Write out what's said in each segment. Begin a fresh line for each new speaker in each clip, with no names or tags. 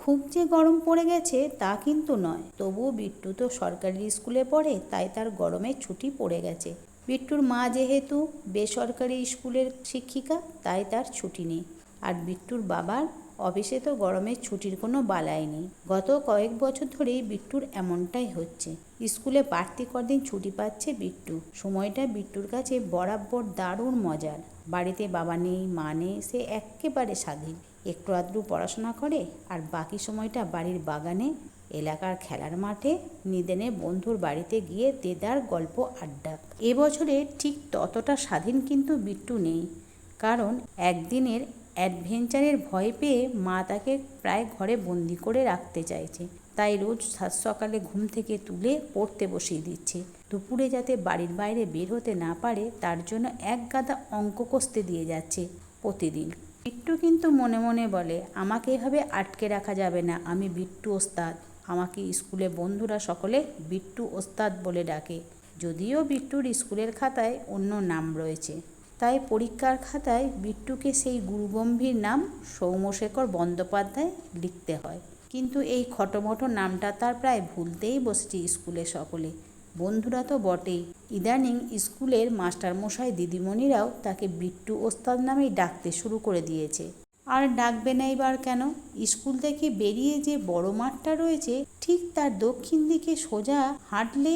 খুব যে গরম পড়ে গেছে তা কিন্তু নয়, তবুও বিট্টু তো সরকারি স্কুলে পড়ে, তাই তার গরমের ছুটি পড়ে গেছে। বিট্টুর মা যেহেতু বেসরকারি স্কুলের শিক্ষিকা, তাই তার ছুটি নেই। আর বিট্টুর বাবার অফিসে তো গরমের ছুটির কোনো বালাই নেই। গত কয়েক বছর ধরেই বিট্টুর এমনটাই হচ্ছে। স্কুলে বাড়তি কদিন ছুটি পাচ্ছে বিট্টু। সময়টা বিট্টুর কাছে বরাবর দারুণ মজার। বাড়িতে বাবা নেই, মা নেই, সে একেবারে স্বাধীন। একটু আধটু পড়াশোনা করে আর বাকি সময়টা বাড়ির বাগানে, এলাকার খেলার মাঠে, নিদেনে বন্ধুর বাড়িতে গিয়ে দেদার গল্প আড্ডা। এবছরে ঠিক ততটা স্বাধীন কিন্তু বিট্টু নেই, কারণ একদিনের অ্যাডভেঞ্চারের ভয় পেয়ে মা তাকে প্রায় ঘরে বন্দি করে রাখতে চাইছে। তাই রোজ সকালে ঘুম থেকে তুলে পড়তে বসিয়ে দিচ্ছে। দুপুরে যাতে বাড়ির বাইরে বের হতে না পারে তার জন্য এক গাদা অঙ্ক কষতে দিয়ে যাচ্ছে প্রতিদিন। বিট্টু কিন্তু মনে মনে বলে, আমাকে এভাবে আটকে রাখা যাবে না, আমি বিট্টু ওস্তাদ। আমাকে স্কুলে বন্ধুরা সকলে বিট্টু ওস্তাদ বলে ডাকে। যদিও বিট্টুর স্কুলের খাতায় অন্য নাম রয়েছে, তাই পরীক্ষার খাতায় বিট্টুকে সেই গুরুগম্ভীর নাম সৌম্যশেখর বন্দ্যোপাধ্যায় লিখতে হয়। কিন্তু এই খটোমটো নামটা তার প্রায় ভুলতেই বসেছে স্কুলে সকলে। বন্ধুরা তো বটেই, ইদানিং স্কুলের মাস্টারমশাই দিদিমণিরাও তাকে বিট্টু ওস্তাদ নামেই ডাকতে শুরু করে দিয়েছে। আর ডাকবে না এবার কেন? স্কুল থেকে বেরিয়ে যে বড় মাঠটা রয়েছে, ঠিক তার দক্ষিণ দিকে সোজা হাঁটলে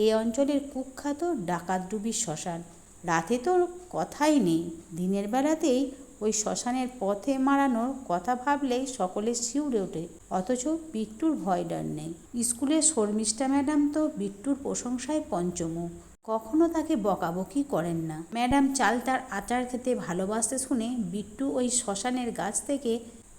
এই অঞ্চলের কুখ্যাত ডাকাতডুবির শ্মশান। রাতে তো কথাই নেই, দিনের বেলাতেই ওই শ্মশানের পথে মারানোর কথা ভাবলেই সকলে শিউরে ওঠে। অথচ বিট্টুর ভয় ডর নেই। স্কুলের শর্মিষ্ঠা ম্যাডাম তো বিট্টুর প্রশংসায় পঞ্চমুখ, কখনো তাকে বকাবকি করেন না। ম্যাডাম চাল তার আচার খেতে ভালোবাসতে শুনে বিট্টু ওই শ্মশানের গাছ থেকে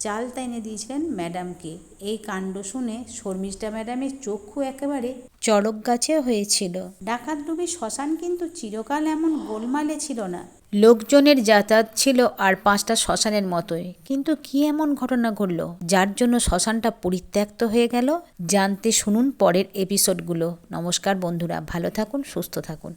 চাল টেনে দিয়েছিলেন ম্যাডামকে। এই কাণ্ড শুনে শর্মিষ্ঠা ম্যাডামের চক্ষু একেবারে চড়ক গাছে হয়েছিল। ডাকাতডুবি শ্মশান কিন্তু চিরকাল এমন গোলমালে ছিল না। লোকজনের যাতায়াত ছিল আর 5টা শ্মশানের মতোই। কিন্তু কি এমন ঘটনা ঘটল যার জন্য শ্মশানটা পরিত্যক্ত হয়ে গেল? জানতে শুনুন পরের এপিসোডগুলো। নমস্কার বন্ধুরা, ভালো থাকুন, সুস্থ থাকুন।